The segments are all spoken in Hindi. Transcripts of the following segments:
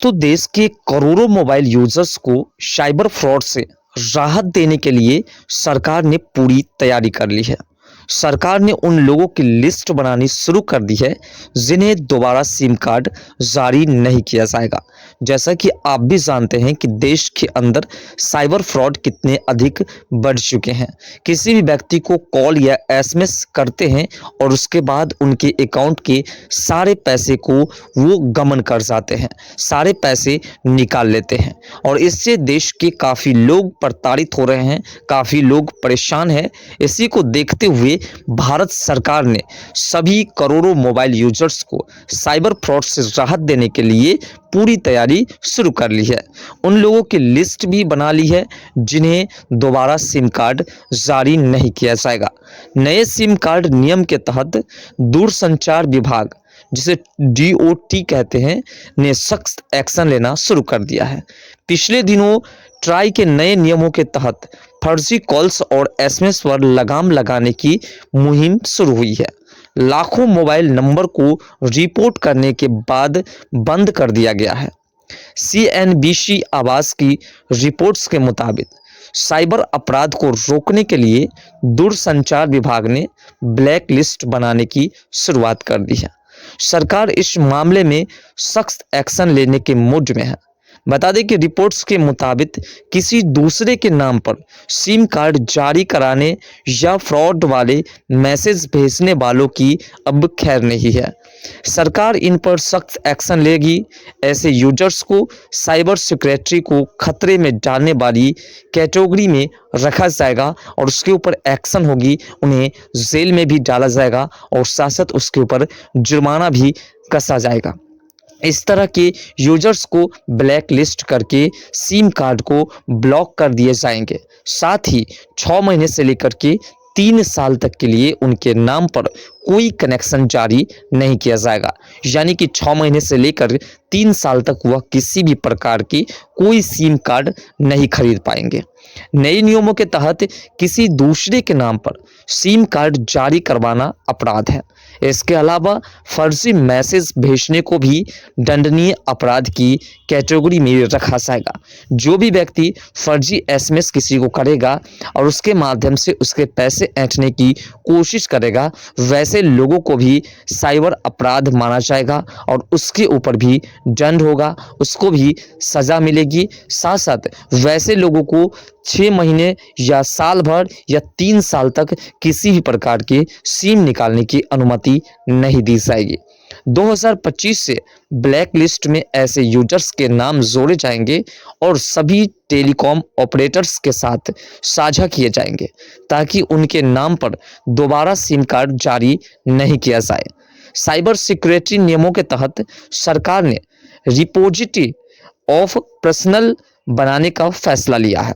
तो देश के करोड़ों मोबाइल यूजर्स को साइबर फ्रॉड से राहत देने के लिए सरकार ने पूरी तैयारी कर ली है। सरकार ने उन लोगों की लिस्ट बनानी शुरू कर दी है जिन्हें दोबारा सिम कार्ड जारी नहीं किया जाएगा। जैसा कि आप भी जानते हैं कि देश के अंदर साइबर फ्रॉड कितने अधिक बढ़ चुके हैं। किसी भी व्यक्ति को कॉल या एसएमएस करते हैं और उसके बाद उनके अकाउंट के सारे पैसे को वो गमन कर जाते हैं, सारे पैसे निकाल लेते हैं और इससे देश के काफ़ी लोग प्रताड़ित हो रहे हैं, काफ़ी लोग परेशान हैं। इसी को देखते हुए भारत सरकार ने सभी करोड़ों मोबाइल यूजर्स को साइबर फ्रॉड से राहत देने के लिए पूरी तैयारी शुरू कर ली है। उन लोगों की लिस्ट भी बना ली है जिन्हें दोबारा सिम कार्ड जारी नहीं किया जाएगा। नए सिम कार्ड नियम के तहत दूरसंचार विभाग, जिसे डीओटी कहते हैं, ने सख्त एक्शन लेना शुरू कर दिया है। पिछले दिनों ट्राई के नए नियमों के तहत फर्जी कॉल्स और एसएमएस पर लगाम लगाने की मुहिम शुरू हुई है। लाखों मोबाइल नंबर को रिपोर्ट करने के बाद बंद कर दिया गया है। सीएनबीसी आवाज की रिपोर्ट्स के मुताबिक साइबर अपराध को रोकने के लिए दूरसंचार विभाग ने ब्लैक लिस्ट बनाने की शुरुआत कर दी है। सरकार इस मामले में सख्त एक्शन लेने के मूड में है। बता दें कि रिपोर्ट्स के मुताबिक किसी दूसरे के नाम पर सिम कार्ड जारी कराने या फ्रॉड वाले मैसेज भेजने वालों की अब खैर नहीं है। सरकार इन पर सख्त एक्शन लेगी। ऐसे यूजर्स को साइबर सिक्योरिटी को खतरे में डालने वाली कैटेगरी में रखा जाएगा और उसके ऊपर एक्शन होगी। उन्हें जेल में भी डाला जाएगा और साथ साथ उसके ऊपर जुर्माना भी कसा जाएगा। इस तरह के यूजर्स को ब्लैक लिस्ट करके सिम कार्ड को ब्लॉक कर दिए जाएंगे। साथ ही 6 महीने से लेकर के 3 साल तक के लिए उनके नाम पर कोई कनेक्शन जारी नहीं किया जाएगा। यानी कि 6 महीने से लेकर 3 साल तक वह किसी भी प्रकार की कोई सिम कार्ड नहीं खरीद पाएंगे। नए नियमों के तहत किसी दूसरे के नाम पर सिम कार्ड जारी करवाना अपराध है। इसके अलावा फर्जी मैसेज भेजने को भी दंडनीय अपराध की कैटेगरी में रखा जाएगा। जो भी व्यक्ति फर्जी एसएमएस किसी को करेगा और उसके माध्यम से उसके पैसे ऐंठने की कोशिश करेगा, वैसे लोगों को भी साइबर अपराध माना जाएगा और उसके ऊपर भी दंड होगा, उसको भी सज़ा मिलेगी। साथ साथ वैसे लोगों को 6 महीने या साल भर या 3 साल तक किसी भी प्रकार की सिम निकालने की अनुमति नहीं दी जाएगी। 2025 से ब्लैक लिस्ट में ऐसे यूजर्स के नाम जोड़े जाएंगे और सभी टेलीकॉम ऑपरेटर्स के साथ साझा किए जाएंगे ताकि उनके नाम पर दोबारा सिम कार्ड जारी नहीं किया जाए। साइबर सिक्योरिटी नियमों के तहत सरकार ने रिपोजिटरी ऑफ पर्सनल बनाने का फैसला लिया है।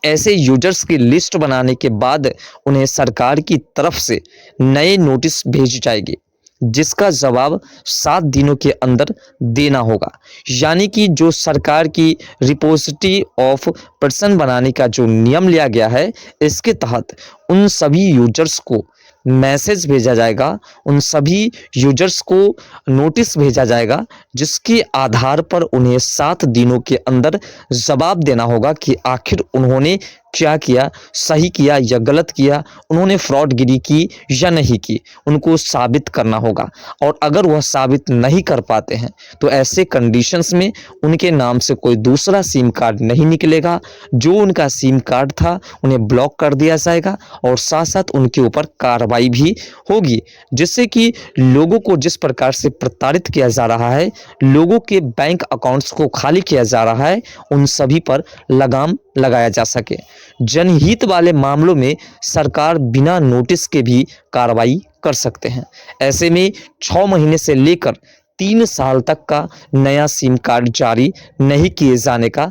ऐसे यूजर्स की लिस्ट बनाने के बाद उन्हें सरकार की तरफ से नए नोटिस भेजी जाएगी जिसका जवाब 7 दिनों के अंदर देना होगा। यानी कि जो सरकार की रिपोजिटरी ऑफ पर्सन बनाने का जो नियम लिया गया है, इसके तहत उन सभी यूजर्स को मैसेज भेजा जाएगा, उन सभी यूजर्स को नोटिस भेजा जाएगा जिसके आधार पर उन्हें 7 दिनों के अंदर जवाब देना होगा कि आखिर उन्होंने क्या किया, सही किया या गलत किया, उन्होंने फ्रॉडगिरी की या नहीं की, उनको साबित करना होगा। और अगर वह साबित नहीं कर पाते हैं तो ऐसे कंडीशंस में उनके नाम से कोई दूसरा सिम कार्ड नहीं निकलेगा। जो उनका सिम कार्ड था उन्हें ब्लॉक कर दिया जाएगा और साथ साथ उनके ऊपर कार्रवाई भी होगी, जिससे कि लोगों को जिस प्रकार से प्रताड़ित किया जा रहा है, लोगों के बैंक अकाउंट्स को खाली किया जा रहा है, उन सभी पर लगाम लगाया जा सके। जनहित वाले मामलों में सरकार बिना नोटिस के भी कार्रवाई कर सकते हैं। ऐसे में 6 महीने से लेकर 3 साल तक का नया सिम कार्ड जारी नहीं किए जाने का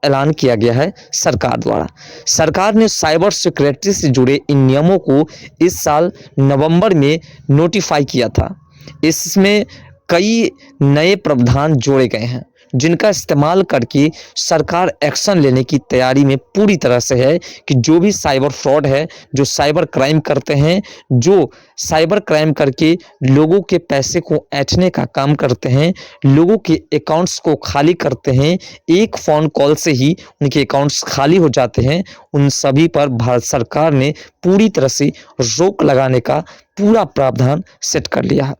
ऐलान किया गया है सरकार द्वारा। सरकार ने साइबर सिक्योरिटी से जुड़े इन नियमों को इस साल नवंबर में नोटिफाई किया था। इसमें कई नए प्रावधान जोड़े गए हैं जिनका इस्तेमाल करके सरकार एक्शन लेने की तैयारी में पूरी तरह से है कि जो भी साइबर फ्रॉड है, जो साइबर क्राइम करते हैं, जो साइबर क्राइम करके लोगों के पैसे को ऐंठने का काम करते हैं, लोगों के अकाउंट्स को खाली करते हैं, एक फ़ोन कॉल से ही उनके अकाउंट्स खाली हो जाते हैं, उन सभी पर भारत सरकार ने पूरी तरह से रोक लगाने का पूरा प्रावधान सेट कर लिया है।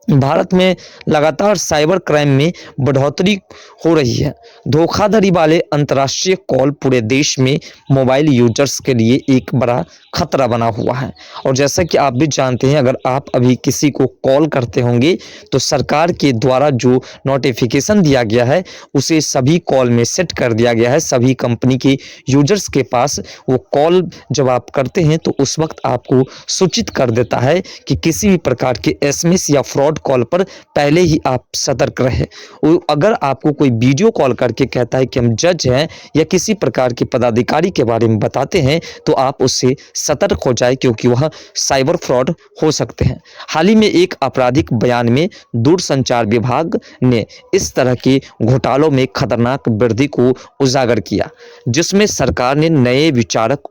भारत में लगातार साइबर क्राइम में बढ़ोतरी हो रही है। धोखाधड़ी वाले अंतर्राष्ट्रीय कॉल पूरे देश में मोबाइल यूजर्स के लिए एक बड़ा खतरा बना हुआ है। और जैसा कि आप भी जानते हैं, अगर आप अभी किसी को कॉल करते होंगे तो सरकार के द्वारा जो नोटिफिकेशन दिया गया है उसे सभी कॉल में सेट कर दिया गया है। सभी कंपनी के यूजर्स के पास वो कॉल जब आप करते हैं तो उस वक्त आपको सूचित कर देता है कि किसी भी प्रकार के एसएमएस या फ्रॉड कॉल पर पहले ही आप सतर्क रहे। अगर आपको कोई वीडियो कॉल करके कहता है कि हम जज हैं या किसी प्रकार के पदाधिकारी के बारे में बताते हैं तो आप उससे सतर्क हो जाए, क्योंकि वह साइबर फ्रॉड हो सकते हैं। हाल ही में एक आपराधिक बयान में दूरसंचार विभाग ने इस तरह के घोटालों में खतरनाक वृद्धि को उजागर किया, जिसमें सरकार ने नए विचारक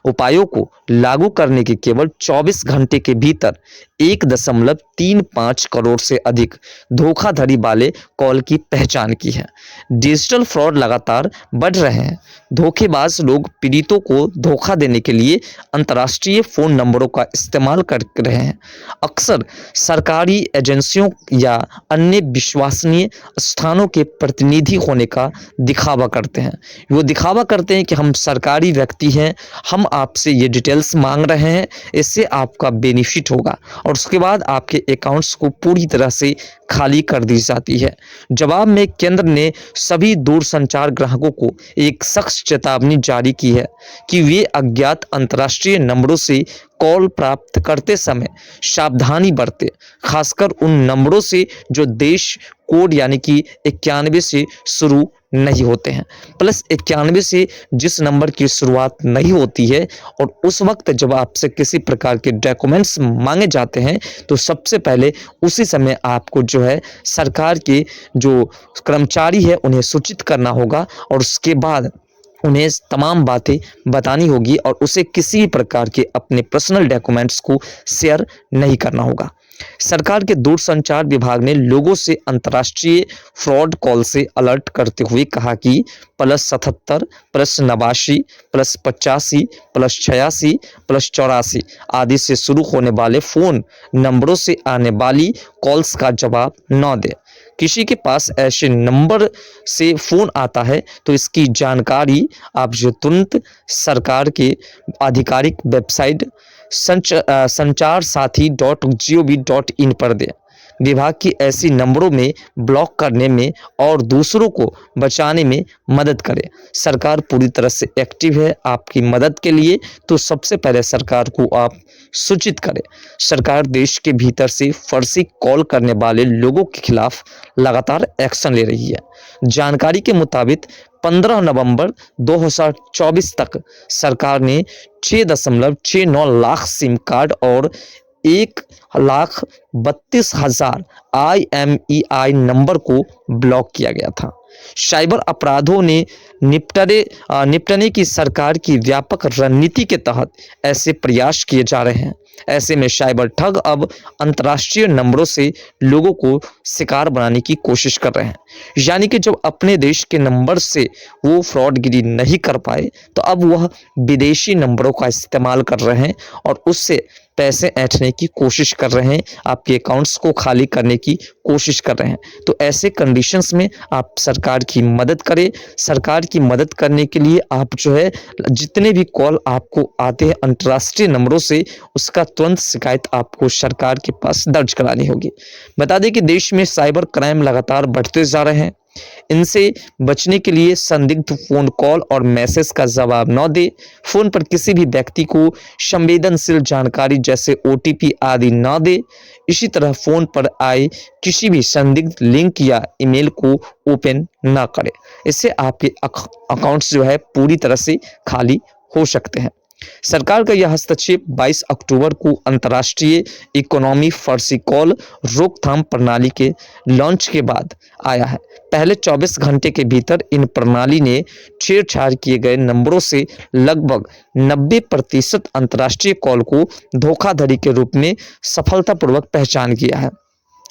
उपायों को लागू करने के केवल 24 घंटे के भीतर 1.35 करोड़ से अधिक धोखाधड़ी वाले कॉल की पहचान की है। डिजिटल फ्रॉड लगातार बढ़ रहे हैं। धोखेबाज लोग पीड़ितों को धोखा देने के लिए अंतर्राष्ट्रीय फ़ोन नंबरों का इस्तेमाल कर रहे हैं। अक्सर सरकारी एजेंसियों या अन्य विश्वसनीय स्थानों के प्रतिनिधि होने का दिखावा करते हैं। वो दिखावा करते हैं कि हम सरकारी व्यक्ति हैं, हम आपसे ये डिटेल्स मांग रहे हैं, इससे आपका बेनिफिट होगा, और उसके बाद आपके अकाउंट्स को पूरी तरह से खाली कर दी जाती है। जवाब में केंद्र ने सभी दूरसंचार ग्राहकों को एक सख्त चेतावनी जारी की है कि वे अज्ञात अंतर्राष्ट्रीय नंबरों से कॉल प्राप्त करते समय सावधानी बरतें, खासकर उन नंबरों से जो देश कोड यानी कि 91 से शुरू नहीं होते हैं। +91 से जिस नंबर की शुरुआत नहीं होती है, और उस वक्त जब आपसे किसी प्रकार के डॉक्यूमेंट्स मांगे जाते हैं तो सबसे पहले उसी समय आपको जो है सरकार के जो कर्मचारी है उन्हें सूचित करना होगा, और उसके बाद उन्हें तमाम बातें बतानी होगी, और उसे किसी प्रकार के अपने पर्सनल डॉक्यूमेंट्स को शेयर नहीं करना होगा। सरकार के दूरसंचार विभाग ने लोगों से अंतर्राष्ट्रीय फ्रॉड कॉल से अलर्ट करते हुए कहा कि +77, +89, +85, +86, +84 आदि से शुरू होने वाले फ़ोन नंबरों से आने वाली कॉल्स का जवाब न दें। किसी के पास ऐसे नंबर से फ़ोन आता है तो इसकी जानकारी आप जो तुरंत सरकार के आधिकारिक वेबसाइट sanchar-sathi.gov.in पर दें। विभाग की ऐसी नंबरों में ब्लॉक करने में और दूसरों को बचाने में मदद करें। सरकार पूरी तरह से एक्टिव है आपकी मदद के लिए, तो सबसे पहले सरकार को आप सूचित करें। सरकार देश के भीतर से फर्जी कॉल करने वाले लोगों के खिलाफ लगातार एक्शन ले रही है। जानकारी के मुताबिक 15 नवंबर 2024 तक सरकार ने 6.69 लाख सिम कार्ड और 1,32,000 IMEI नंबर को ब्लॉक किया गया था। साइबर अपराधों ने निपटने की सरकार की व्यापक रणनीति के तहत ऐसे प्रयास किए जा रहे हैं। ऐसे में साइबर ठग अब अंतर्राष्ट्रीय नंबरों से लोगों को शिकार बनाने की कोशिश कर रहे हैं। यानी कि जब अपने देश के नंबर से वो फ्रॉडगिरी नहीं कर पाए तो अब वह विदेशी नंबरों का इस्तेमाल कर रहे हैं और उससे पैसे ऐंठने की कोशिश कर रहे हैं, आपके अकाउंट्स को खाली करने की कोशिश कर रहे हैं। तो ऐसे कंडीशंस में आप सरकार की मदद करें। सरकार की मदद करने के लिए आप जो है जितने भी कॉल आपको आते हैं अंतर्राष्ट्रीय नंबरों से, उसका तुरंत शिकायत आपको सरकार के पास दर्ज करानी होगी। बता दें कि देश में साइबर क्राइम लगातार बढ़ते जा रहे हैं। इनसे बचने के लिए संदिग्ध फोन कॉल और मैसेज का जवाब न दे। फोन पर किसी भी व्यक्ति को संवेदनशील जानकारी जैसे OTP आदि न दे। इसी तरह फोन पर आए किसी भी संदिग्ध लिंक या ईमेल को ओपन न करें। इससे आपके अकाउंट्स जो है पूरी तरह से खाली हो सकते हैं। सरकार का यह हस्तक्षेप 22 अक्टूबर को अंतर्राष्ट्रीय इकोनॉमी फर्जी कॉल रोकथाम प्रणाली के लॉन्च के बाद आया है। पहले 24 घंटे के भीतर इन प्रणाली ने छेड़छाड़ किए गए नंबरों से लगभग 90% अंतर्राष्ट्रीय कॉल को धोखाधड़ी के रूप में सफलतापूर्वक पहचान किया है।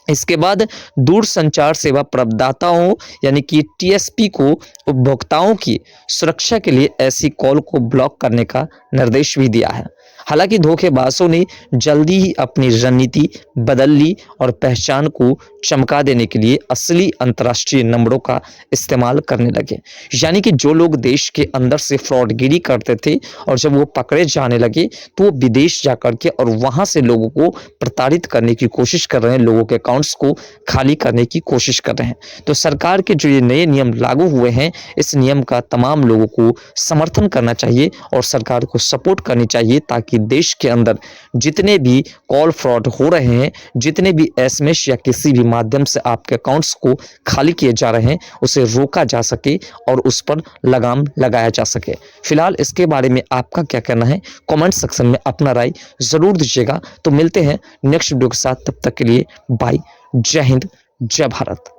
इसके बाद दूरसंचार सेवा प्रदाताओं यानी कि टीएसपी को उपभोक्ताओं की सुरक्षा के लिए ऐसी कॉल को ब्लॉक करने का निर्देश भी दिया है। हालांकि धोखेबाजों ने जल्दी ही अपनी रणनीति बदल ली और पहचान को चमका देने के लिए असली अंतर्राष्ट्रीय नंबरों का इस्तेमाल करने लगे। यानी कि जो लोग देश के अंदर से फ्रॉडगिरी करते थे और जब वो पकड़े जाने लगे तो वो विदेश जाकर के और वहां से लोगों को प्रताड़ित करने की कोशिश कर रहे हैं, लोगों के अकाउंट्स को खाली करने की कोशिश कर रहे हैं। तो सरकार के जो ये नए नियम लागू हुए हैं, इस नियम का तमाम लोगों को समर्थन करना चाहिए और सरकार को सपोर्ट करनी चाहिए, ताकि देश के अंदर जितने भी कॉल फ्रॉड हो रहे हैं, जितने भी एसएमएस या किसी भी माध्यम से आपके अकाउंट्स को खाली किए जा रहे हैं, उसे रोका जा सके और उस पर लगाम लगाया जा सके। फिलहाल इसके बारे में आपका क्या कहना है, कमेंट सेक्शन में अपना राय जरूर दीजिएगा। तो मिलते हैं नेक्स्ट वीडियो के साथ, तब तक के लिए बाय। जय हिंद, जय भारत।